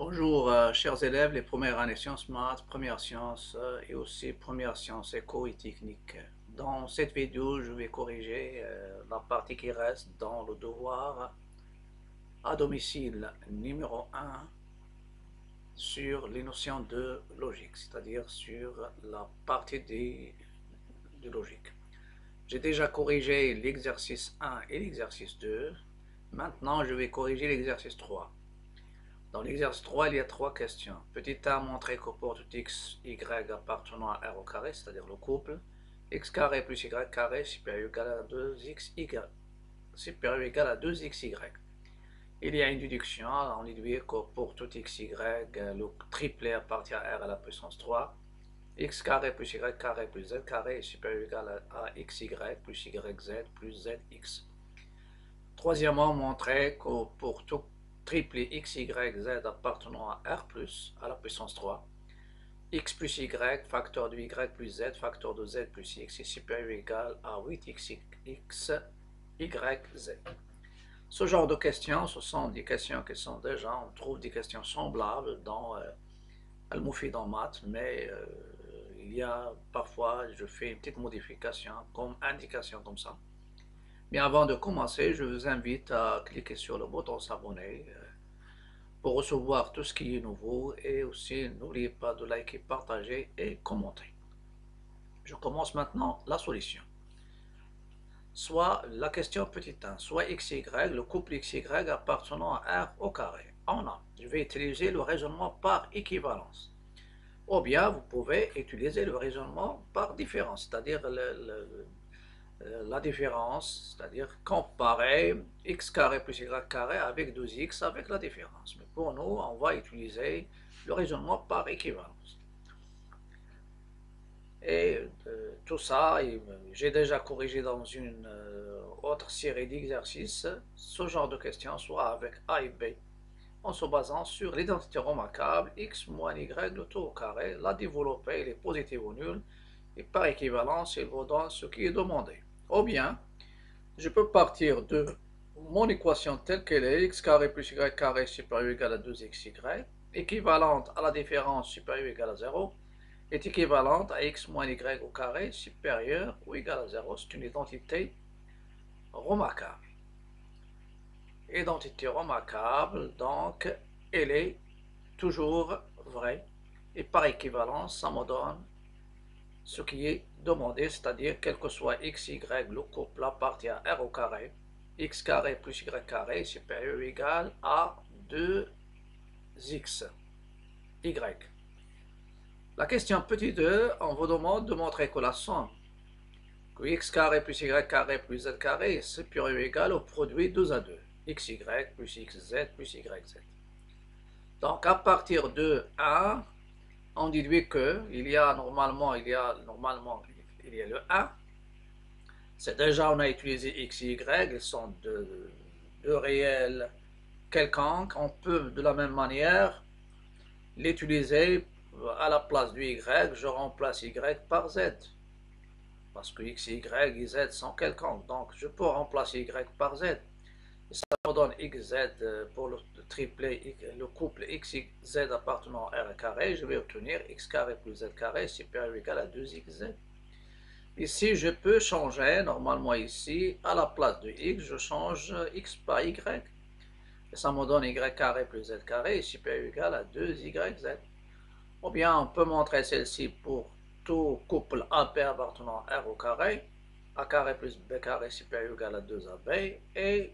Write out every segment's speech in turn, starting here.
Bonjour, chers élèves, les premières années sciences maths, première sciences et aussi première sciences éco et technique. Dans cette vidéo, je vais corriger la partie qui reste dans le devoir à domicile numéro 1 sur les notions de logique, c'est-à-dire sur la partie de logique. J'ai déjà corrigé l'exercice 1 et l'exercice 2. Maintenant, je vais corriger l'exercice 3. Dans l'exercice 3, il y a trois questions. Petit a montré que pour tout x, y appartenant à r au carré, c'est-à-dire le couple, x carré plus y carré supérieur ou égal à 2xy, supérieur ou égal à 2xy. Il y a une déduction, on déduit que pour tout xy, le triplet appartient à r à la puissance 3. X carré plus y carré plus z carré est supérieur ou égal à xy plus yz plus zx. Troisièmement, montrer que pour tout triplé x, y, z appartenant à R+, à la puissance 3, x plus y, facteur de y plus z, facteur de z plus x est supérieur ou égal à 8x, y, z. Ce genre de questions, ce sont des questions qui sont déjà, on trouve des questions semblables dans Al-Moufid en maths, mais il y a parfois, je fais une petite modification comme indication comme ça. Mais avant de commencer, je vous invite à cliquer sur le bouton s'abonner pour recevoir tout ce qui est nouveau et aussi n'oubliez pas de liker, partager et commenter. Je commence maintenant la solution. Soit la question petit 1, soit xy, le couple xy appartenant à r au carré. Je vais utiliser le raisonnement par équivalence. Ou bien vous pouvez utiliser le raisonnement par différence, c'est-à-dire la différence, c'est-à-dire comparer x carré plus y carré avec 2x avec la différence. Mais pour nous, on va utiliser le raisonnement par équivalence. Et tout ça, j'ai déjà corrigé dans une autre série d'exercices ce genre de questions, soit avec A et B, en se basant sur l'identité remarquable, x moins y, le tout au carré, la développer, les positives ou nulles, et par équivalence, il vous donne ce qui est demandé. Ou bien, je peux partir de mon équation telle qu'elle est, x carré plus y carré supérieur ou égal à 2xy, équivalente à la différence supérieure ou égale à 0, est équivalente à x moins y au carré supérieur ou égal à 0. C'est une identité remarquable. Identité remarquable, donc elle est toujours vraie. Et par équivalence, ça me donne ce qui est demandé, c'est-à-dire quel que soit x, y, le couple appartient à r au carré, x carré plus y carré est supérieur ou égal à 2x, y. La question petit 2, on vous demande de montrer que la somme que x carré plus y carré plus z carré est supérieur ou égal au produit 2 à 2, xy plus xz plus yz. Donc à partir de 1, on déduit que il y a le 1. C'est déjà, on a utilisé x et y, ils sont deux réels quelconques. On peut de la même manière l'utiliser à la place du y, je remplace y par z. Parce que x, y et z sont quelconques. Donc je peux remplacer y par z. Et ça me donne xz pour le triplet, le couple x, y, z appartenant à r carré. Je vais obtenir x carré plus z carré supérieur ou égal à 2xz. Ici, je peux changer, normalement ici, à la place de x, je change x par y. Et ça me donne y carré plus z carré est supérieur ou égal à 2yz. Ou bien on peut montrer celle-ci pour tout couple AB appartenant à R au carré. A carré plus B carré supérieur ou égal à 2AB. Et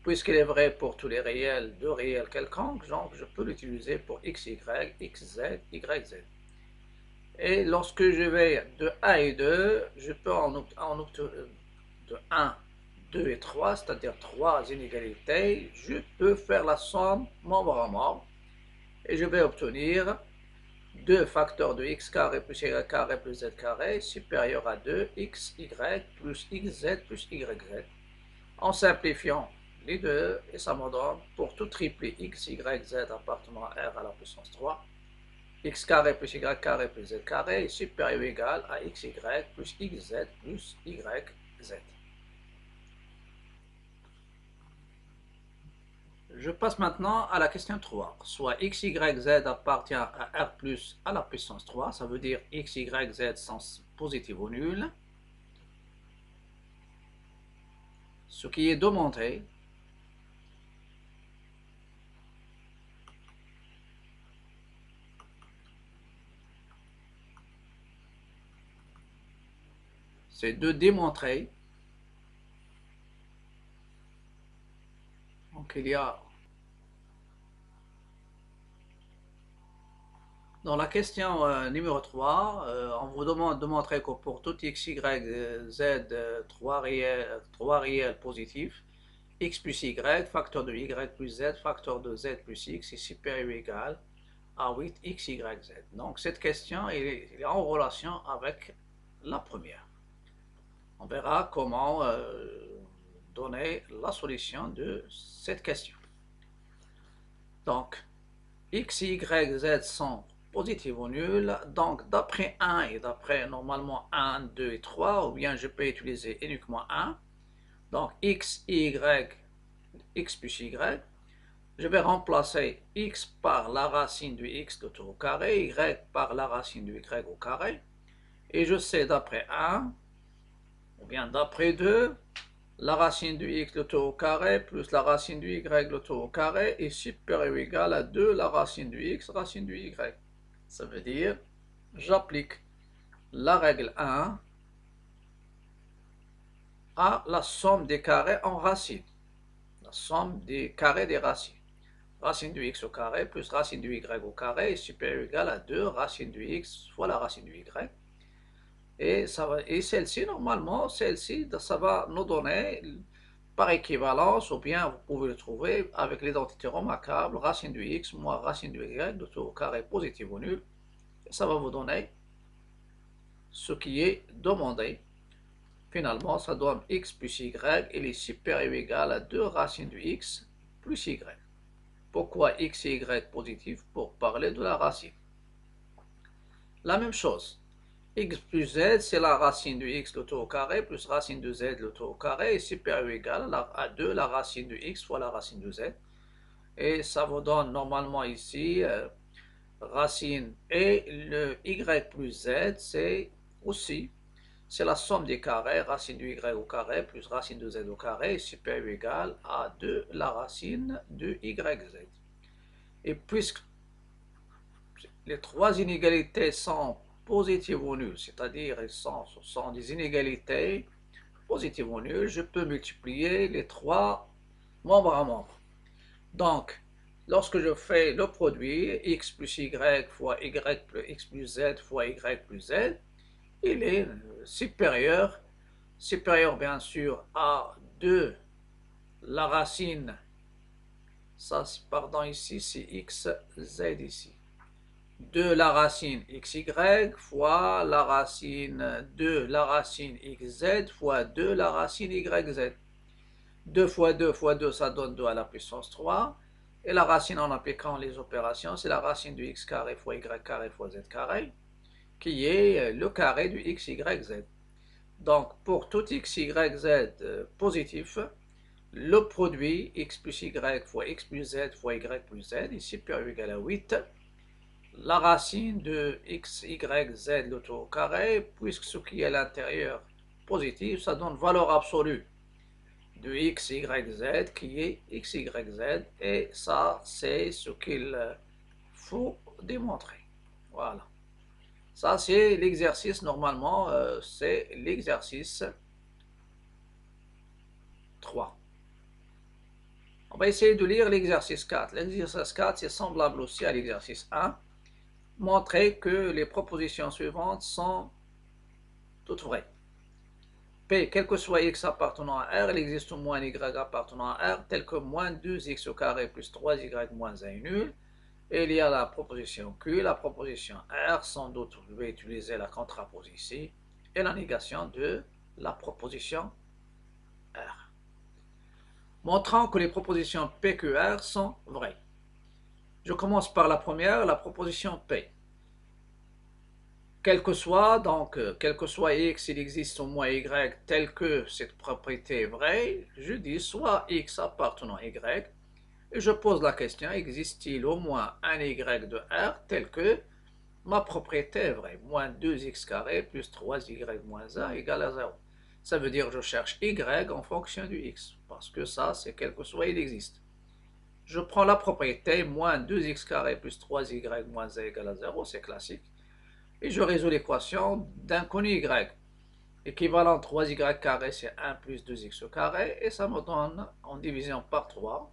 puisqu'il est vrai pour tous les réels, deux réels quelconques, donc je peux l'utiliser pour xy, xz, yz. Et lorsque je vais de 1 et 2, je peux de 1, 2 et 3, c'est-à-dire 3 inégalités, je peux faire la somme membre à membre et je vais obtenir 2 facteurs de x carré plus y carré plus z carré supérieur à 2xy plus xz plus yz. En simplifiant les deux, et ça me donne pour tout triplé x, y, z appartenant à R à la puissance 3, x carré plus y carré plus z carré est supérieur ou égal à xy plus xz plus yz. Je passe maintenant à la question 3. Soit x, y, z appartient à R plus à la puissance 3, ça veut dire x, y, z sont positifs ou nuls. Ce qui est demandé, c'est de démontrer. Donc il y a dans la question numéro 3, on vous demande de montrer que pour tout x, y, z, 3 réels positifs, x plus y, facteur de y plus z, facteur de z plus x est supérieur ou égal à 8 x, y, z. Donc cette question est en relation avec la première. On verra comment donner la solution de cette question. Donc, x, y, z sont positifs ou nuls. Donc, d'après 1 et d'après normalement 1, 2 et 3, ou bien je peux utiliser uniquement 1. Donc, x, y, x plus y. Je vais remplacer x par la racine de x de tout au carré, y par la racine de y au carré. Et je sais d'après 1, ou bien d'après 2, la racine de x le tout au carré plus la racine de y le tout au carré est supérieur ou égal à 2 la racine de x racine de y. Ça veut dire, j'applique la règle 1 à la somme des carrés en racine. La somme des carrés des racines. Racine de x au carré plus racine de y au carré est supérieur ou égal à 2 racine de x fois la racine de y. Et celle-ci, normalement, celle-ci, ça va nous donner par équivalence, ou bien vous pouvez le trouver avec l'identité remarquable, racine de x moins racine de y, de tout au carré positif ou nul. Et ça va vous donner ce qui est demandé. Finalement, ça donne x plus y, il est supérieur ou égal à 2 racines de x plus y. Pourquoi x et y positif? Pour parler de la racine. La même chose. X plus z, c'est la racine de x le tout au carré plus racine de z le tout au carré est supérieur ou égal à 2 la racine de x fois la racine de z. Et ça vous donne normalement ici racine et le y plus z, c'est aussi, c'est la somme des carrés, racine de y au carré plus racine de z au carré est supérieur ou égal à 2 la racine de yz. Et puisque les trois inégalités sont positives ou nulles, c'est-à-dire ce sont des inégalités positives ou nulles, je peux multiplier les trois membre à membre. Donc, lorsque je fais le produit x plus y fois y plus x plus z fois y plus z, il est supérieur bien sûr à 2 la racine, ça pardon ici c'est x z ici, de la racine xy fois la racine de la racine xz fois 2 la racine yz. 2 fois 2 fois 2, ça donne 2 à la puissance 3. Et la racine en appliquant les opérations, c'est la racine du x carré fois y carré fois z carré, qui est le carré du x, y, z. Donc, pour tout x, y, z positif, le produit x plus y fois x plus z fois y plus z est supérieur ou égal à 8. La racine de x, y, z le tout au carré, puisque ce qui est à l'intérieur positif, ça donne valeur absolue de x, y, z qui est x, y, z, et ça c'est ce qu'il faut démontrer. Voilà. Ça c'est l'exercice, normalement c'est l'exercice 3. On va essayer de lire l'exercice 4. L'exercice 4 c'est semblable aussi à l'exercice 1. Montrer que les propositions suivantes sont toutes vraies. P, quel que soit x appartenant à R, il existe au moins y appartenant à R, tel que moins 2x au carré plus 3y moins 1 est nul. Et il y a la proposition Q, la proposition R, sans doute je vais utiliser la contrapose ici, et la négation de la proposition R. Montrant que les propositions P, Q, R sont vraies. Je commence par la première, la proposition P. Quel que soit x, il existe au moins y tel que cette propriété est vraie, je dis soit x appartenant à y, Et je pose la question, existe-t-il au moins un y de R tel que ma propriété est vraie, moins 2x carré plus 3y moins 1 égale à 0. Ça veut dire que je cherche y en fonction du x, parce que ça, c'est quel que soit, il existe. Je prends la propriété moins 2x carré plus 3y moins 1 égale à 0, c'est classique, et je résous l'équation d'inconnu y. Équivalent 3y carré, c'est 1 plus 2x au carré, et ça me donne, en division par 3,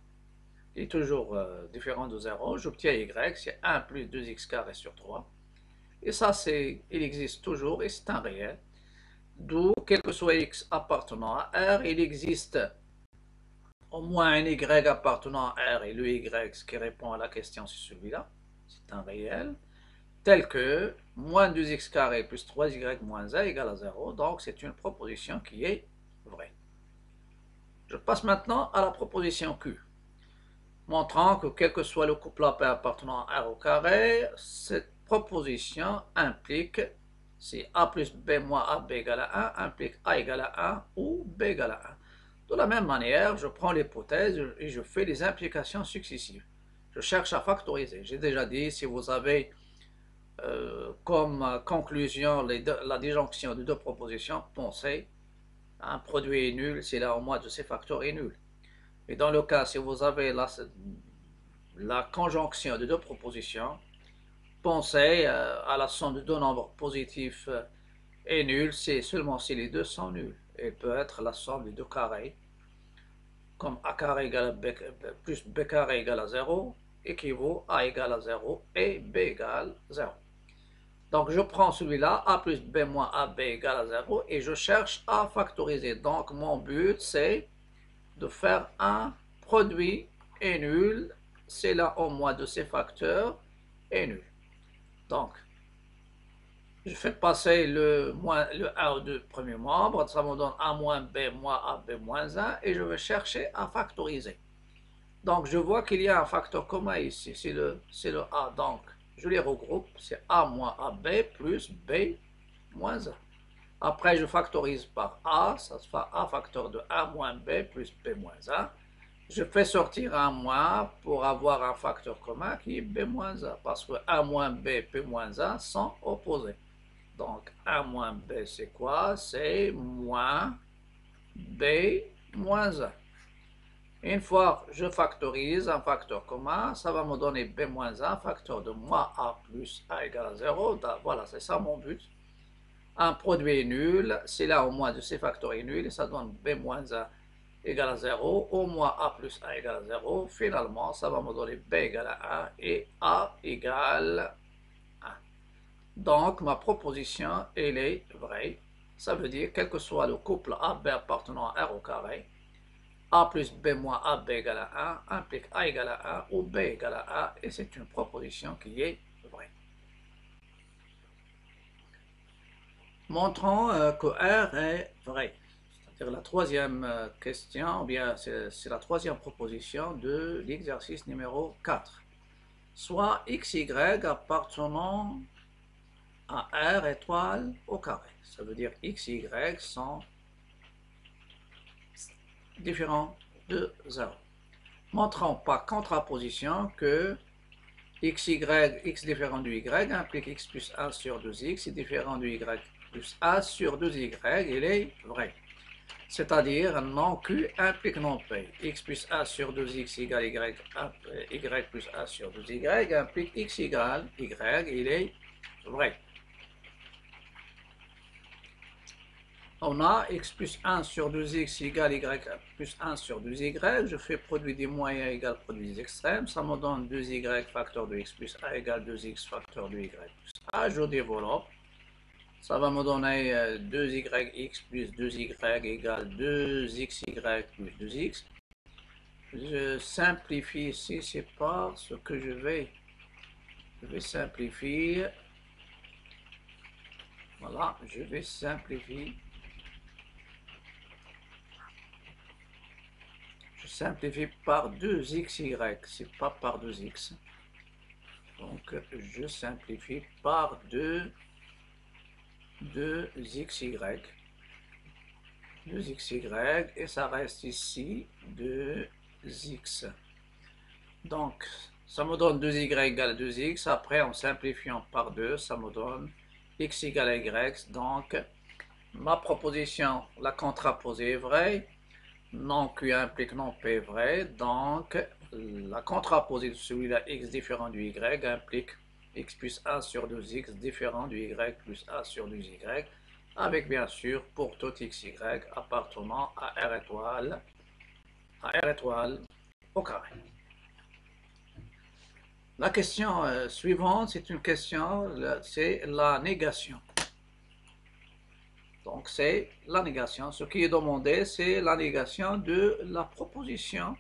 qui est toujours différent de 0, j'obtiens y, c'est 1 plus 2x carré sur 3. Et ça, il existe toujours et c'est un réel. D'où, quel que soit x appartenant à R, il existe au moins un y appartenant à R et le y qui répond à la question, c'est celui-là. C'est un réel. Tel que moins 2x carré plus 3y moins 1 égale à 0. Donc, c'est une proposition qui est vraie. Je passe maintenant à la proposition Q, montrant que quel que soit le couple AP appartenant à R au carré, cette proposition implique si A plus B moins AB égale à 1 implique A égale à 1 ou B égale à 1. De la même manière, je prends l'hypothèse et je fais les implications successives. Je cherche à factoriser. J'ai déjà dit, si vous avez comme conclusion la disjonction de deux propositions, pensez, un produit est nul si l'un au moins de ses facteurs est nul. Et dans le cas, si vous avez la conjonction de deux propositions, pensez à la somme de deux nombres positifs est nulle, c'est seulement si les deux sont nuls. Et peut être la somme des deux carrés, comme a carré égale à b, plus b carré égale à 0, équivaut à égale à 0 et b égale 0. Donc je prends celui-là, a plus b moins ab égale à 0, et je cherche à factoriser. Donc mon but, c'est de faire un produit est nul, c'est là au moins de ses facteurs est nul. Donc, je fais passer le A aux deux premiers membres, ça me donne A moins B moins AB moins 1, et je vais chercher à factoriser. Donc, je vois qu'il y a un facteur commun ici, c'est le A. Donc, je les regroupe, c'est A moins AB plus B moins 1. Après, je factorise par A, ça se fait A facteur de A moins B plus B moins 1. Je fais sortir un moins pour avoir un facteur commun qui est B moins 1, parce que A moins B, B moins 1 sont opposés. Donc, A moins B, c'est quoi? C'est moins B moins 1. Une fois que je factorise un facteur commun, ça va me donner B moins 1, facteur de moins A plus A égale à 0. Voilà, c'est ça mon but. Un produit est nul, c'est là au moins de ces facteurs est nul, et ça donne B moins 1 égale à 0, au moins A plus A égale à 0. Finalement, ça va me donner B égale à 1 et A égale 1. Donc, ma proposition, elle est vraie. Ça veut dire, quel que soit le couple AB appartenant à R au carré, A plus B moins AB égale à 1 implique A égale à 1 ou B égale à 1, et c'est une proposition qui est vraie. Montrons que R est vrai. C'est-à-dire la troisième question, ou bien c'est la troisième proposition de l'exercice numéro 4. Soit XY appartenant à R étoile au carré. Ça veut dire XY sont différents de 0. Montrons par contraposition que XY, X différent du Y implique X plus 1 sur 2X, et différent du Y plus A sur 2Y, il est vrai. C'est-à-dire non Q implique non P. X plus A sur 2X égale Y plus A sur 2Y implique X égale Y, il est vrai. On a X plus 1 sur 2X égale Y plus 1 sur 2Y. Je fais produit des moyens égale produit des extrêmes. Ça me donne 2Y facteur de X plus A égale 2X facteur de Y plus A. Je développe. Ça va me donner 2YX plus 2Y égale 2XY plus 2X. Je simplifie ici, c'est pas ce que je vais simplifier. Voilà, je vais simplifier. Je simplifie par 2XY, c'est pas par 2X. Donc, je simplifie par 2XY. 2XY, et ça reste ici 2X. Donc, ça me donne 2y égale 2x. Après, en simplifiant par 2, ça me donne x égale à y. Donc, ma proposition, la contraposée est vraie. Non Q implique non P est vrai. Donc, la contraposée de celui-là, x différent du y, implique x plus 1 sur 2x différent du y plus 1 sur 2y, avec bien sûr pour tout xy appartenant à R étoile au carré. La question suivante, c'est une question, c'est la négation. Donc c'est la négation. Ce qui est demandé, c'est la négation de la proposition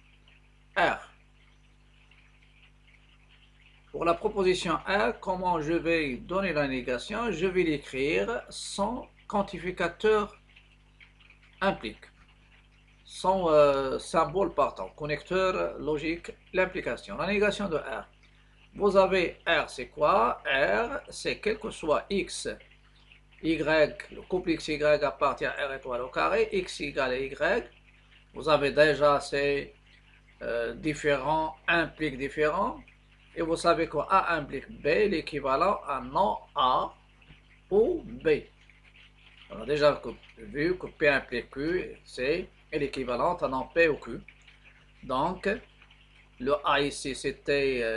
R. Pour la proposition R, comment je vais donner la négation? Je vais l'écrire sans quantificateur implique, sans symbole partant, connecteur logique, l'implication. La négation de R. Vous avez R, c'est quoi? R, c'est quel que soit x, y, le couple x, y appartient à R étoile au carré, x égale à y. Vous avez déjà ces différents impliquent différents. Et vous savez que A implique B, l'équivalent à non A ou B. On a déjà vu que P implique Q, C est l'équivalent à non P ou Q. Donc, le A ici, c'était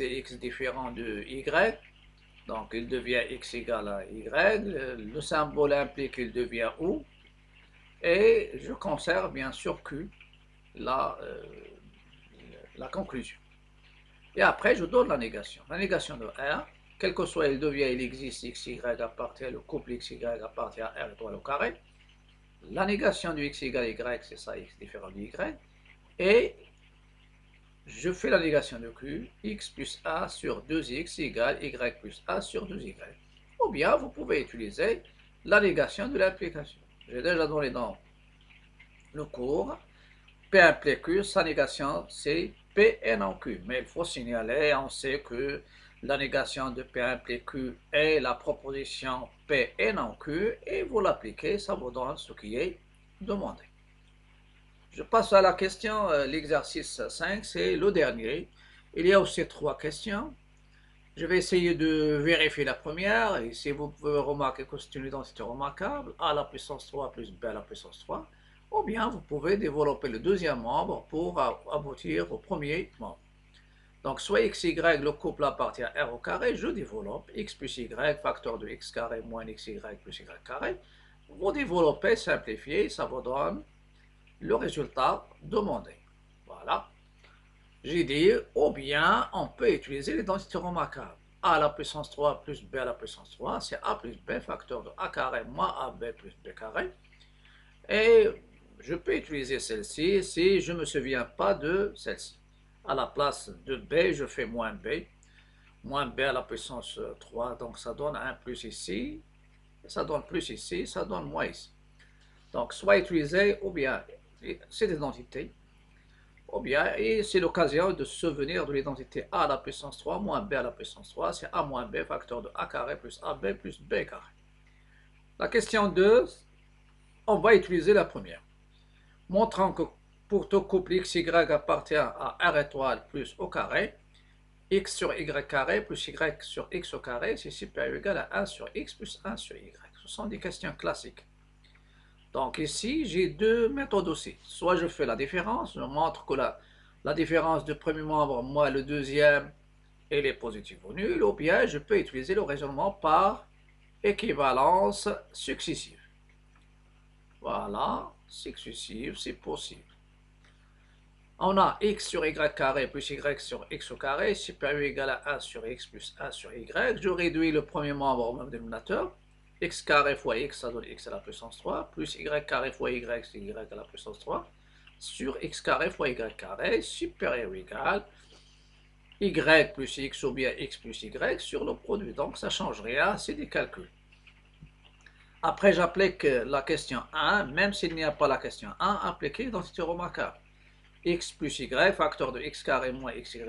X différent de Y. Donc, il devient X égale à Y. Le symbole implique qu'il devient OU. Et je conserve bien sûr Q, la conclusion. Et après, je donne la négation. La négation de R, quel que soit il devient, il existe, x, y appartient, le couple x, y appartient à R étoile au carré. La négation du x égale y, c'est ça, x différent du y. Et je fais la négation de Q, x plus a sur 2x égale y plus a sur 2y. Ou bien, vous pouvez utiliser la négation de l'implication. J'ai déjà donné dans le cours. P implique Q, sa négation, c'est P et non Q. Mais il faut signaler, on sait que la négation de P implique Q est la proposition P et non Q, et vous l'appliquez, ça vous donne ce qui est demandé. Je passe à la question, l'exercice 5, c'est le dernier. Il y a aussi 3 questions. Je vais essayer de vérifier la première, et si vous pouvez remarquer que c'est une identité remarquable, A à la puissance 3 plus B à la puissance 3, ou bien vous pouvez développer le deuxième membre pour aboutir au premier membre. Donc, soit x, y, le couple appartient à R au carré, je développe x plus y, facteur de x carré moins xy plus y carré. Vous développez, simplifiez, ça vous donne le résultat demandé. Voilà. J'ai dit, ou bien on peut utiliser l'identité remarquable. A à la puissance 3 plus B à la puissance 3, c'est A plus B, facteur de A carré moins AB plus B carré. Et je peux utiliser celle-ci si je ne me souviens pas de celle-ci. À la place de B, je fais moins B. Moins B à la puissance 3, donc ça donne 1 plus ici, ça donne plus ici, ça donne moins ici. Donc, soit utiliser, ou bien cette identité, ou bien, et c'est l'occasion de se souvenir de l'identité A à la puissance 3 moins B à la puissance 3, c'est A moins B, facteur de A carré plus AB plus B carré. La question 2, on va utiliser la première. Montrant que pour tout couple x, y appartient à R étoile plus au carré, x sur y carré plus y sur x au carré, c'est supérieur ou égal à 1 sur x plus 1 sur y. Ce sont des questions classiques. Donc ici, j'ai deux méthodes aussi. Soit je fais la différence, je montre que la différence du premier membre moins le deuxième, elle est positive ou nulle, ou bien je peux utiliser le raisonnement par équivalence successive. Voilà, successive, c'est possible. On a x sur y carré plus y sur x au carré, supérieur ou égal à 1 sur x plus 1 sur y. Je réduis le premier membre au même dénominateur. X carré fois x, ça donne x à la puissance 3, plus y carré fois y, c'est y à la puissance 3, sur x carré fois y carré, supérieur ou égal, y plus x ou bien x plus y sur le produit. Donc ça ne change rien, c'est des calculs. Après, j'applique la question 1, même s'il n'y a pas la question 1, appliquée l'identité remarquable. X plus y, facteur de x carré moins xy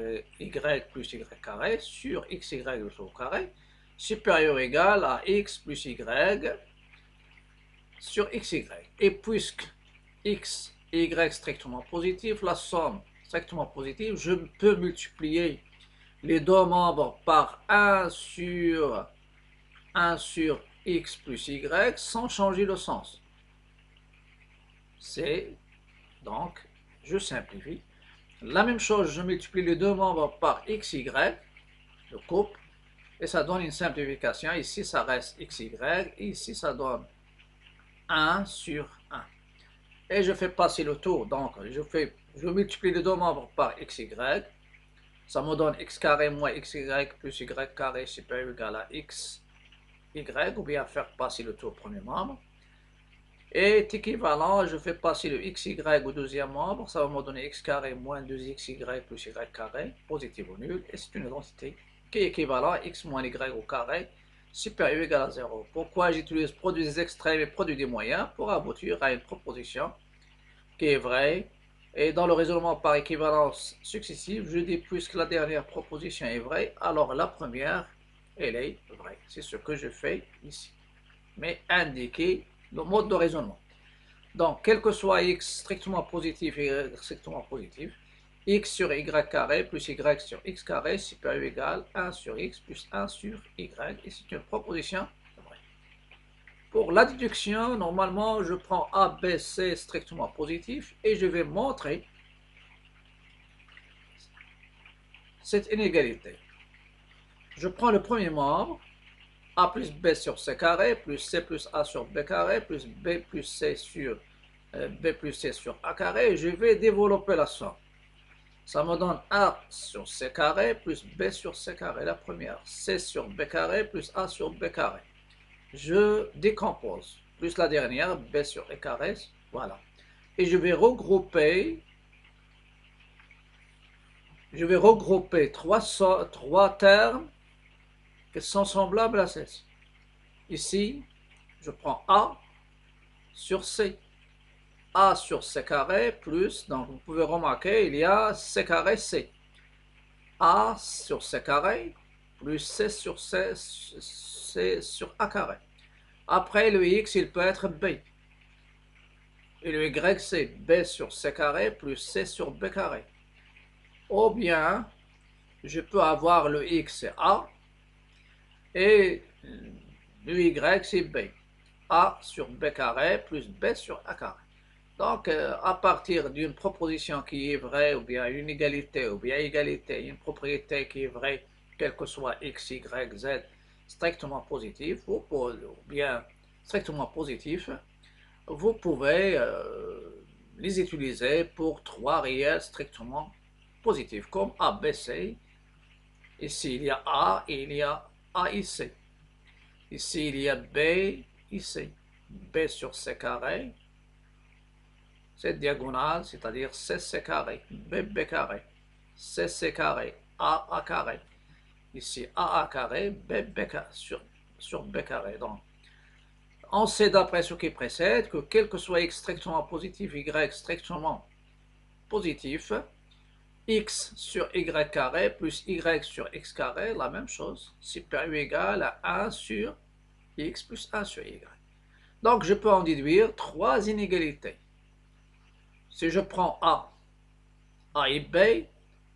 plus y carré sur xy au carré, supérieur ou égal à x plus y sur xy. Et puisque x et y strictement positif, la somme strictement positif, je peux multiplier les deux membres par 1 sur x plus y sans changer le sens. C'est donc, je simplifie. La même chose, je multiplie les deux membres par xy, je coupe, et ça donne une simplification. Ici, ça reste xy, et ici, ça donne 1 sur 1. Et je fais passer le tour. Donc, je multiplie les deux membres par xy. Ça me donne x carré moins xy plus y carré supérieur ou égal à x, y, ou bien faire passer le tour premier membre. Et est équivalent, je fais passer le xy au deuxième membre, ça va me donner x carré moins 2xy plus y carré, positif ou nul, et c'est une identité qui est équivalent à x moins y au carré, supérieur ou égal à 0. Pourquoi j'utilise produit des extrêmes et produit des moyens? Pour aboutir à une proposition qui est vraie. Et dans le raisonnement par équivalence successive, je dis puisque la dernière proposition est vraie, alors la première, elle est vraie. C'est ce que je fais ici. Mais indiquer le mode de raisonnement. Donc, quel que soit x strictement positif et y strictement positif, x sur y carré plus y sur x carré supérieur ou égal à 1 sur x plus 1 sur y. Et c'est une proposition vraie. Pour la déduction, normalement, je prends A, B, C strictement positif et je vais montrer cette inégalité. Je prends le premier membre, A plus B sur C carré, plus C plus A sur B carré, plus B plus C sur A carré, et je vais développer la somme. Ça me donne A sur C carré, plus B sur C carré, la première, C sur B carré, plus A sur B carré. Je décompose, plus la dernière, B sur E carré, voilà. Et je vais regrouper trois termes qui sont semblables à ceci. Ici, je prends A sur C. A sur C carré plus, donc vous pouvez remarquer, il y a C carré C. A sur C carré plus C sur A carré. Après, le X, il peut être B. Et le Y, c'est B sur C carré plus C sur B carré. Ou bien, je peux avoir le X, c'est A, et le Y, c'est B. A sur B carré plus B sur A carré. Donc, à partir d'une proposition qui est vraie, ou bien une égalité, ou bien égalité, une propriété qui est vraie, quel que soit x, y, z, strictement positif, ou bien strictement positif, vous pouvez les utiliser pour trois réels strictement positifs, comme A, B, C. Ici, il y a A et il y a A ici. Ici, il y a B ici. B sur C carré. Cette diagonale, c'est-à-dire C carré, B carré, C carré, A carré. Ici, A carré, B carré, sur B carré. Donc, on sait d'après ce qui précède que quel que soit x strictement positif, y strictement positif, x sur y carré plus y sur x carré, la même chose, supérieur ou égal à 1 sur x plus 1 sur y. Donc, je peux en déduire trois inégalités. Si je prends A et B,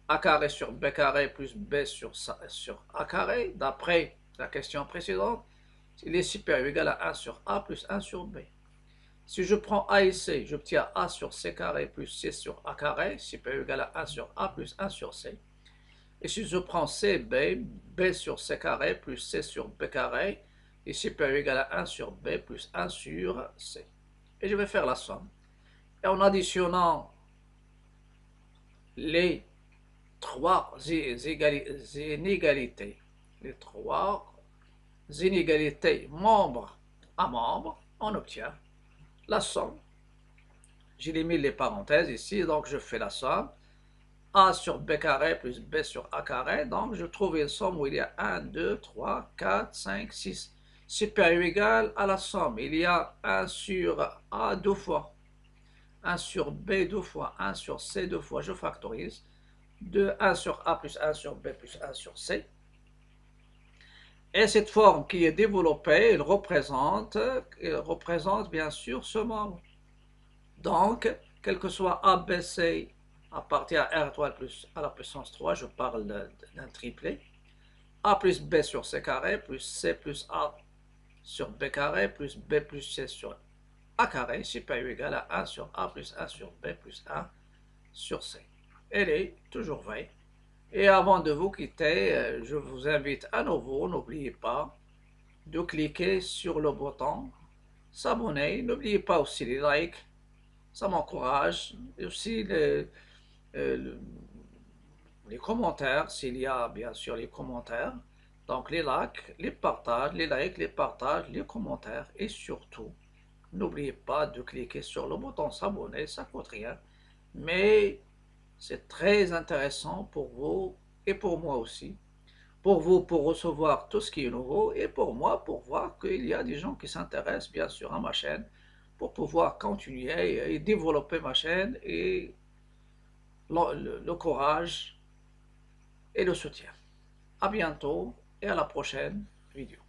A carré sur B carré plus B sur A carré, d'après la question précédente, il est supérieur ou égal à 1 sur A plus 1 sur B. Si je prends A et C, j'obtiens A sur C carré plus C sur A carré, supérieur ou égal à 1 sur A plus 1 sur C. Et si je prends C, B sur C carré plus C sur B carré, est supérieur ou égal à 1 sur B plus 1 sur C. Et je vais faire la somme. Et en additionnant les trois inégalités, membre à membre, on obtient la somme. J'ai mis les parenthèses ici, donc je fais la somme. A sur B carré plus B sur A carré, donc je trouve une somme où il y a 1, 2, 3, 4, 5, 6. Supérieur ou égal à la somme. Il y a 1 sur A deux fois. 1 sur B deux fois, 1 sur C deux fois, je factorise. 1 sur A plus 1 sur B plus 1 sur C. Et cette forme qui est développée, elle représente bien sûr ce membre. Donc, quel que soit A, B, C, À partir de R étoile plus à la puissance 3, je parle d'un triplet. A plus B sur C carré, plus C plus A sur B carré, plus B plus C sur A carré, supérieur ou égal à 1 sur A plus 1 sur B plus 1 sur C. Elle est toujours vraie. Et avant de vous quitter, je vous invite à nouveau, n'oubliez pas de cliquer sur le bouton s'abonner. N'oubliez pas aussi les likes, ça m'encourage. Et aussi euh, les commentaires, s'il y a bien sûr les commentaires. Donc les likes, les partages, les commentaires. Et surtout, n'oubliez pas de cliquer sur le bouton s'abonner, ça ne coûte rien. Mais c'est très intéressant pour vous et pour moi aussi. Pour vous, pour recevoir tout ce qui est nouveau, et pour moi, pour voir qu'il y a des gens qui s'intéressent bien sûr à ma chaîne, pour pouvoir continuer et développer ma chaîne, et le courage et le soutien. À bientôt et à la prochaine vidéo.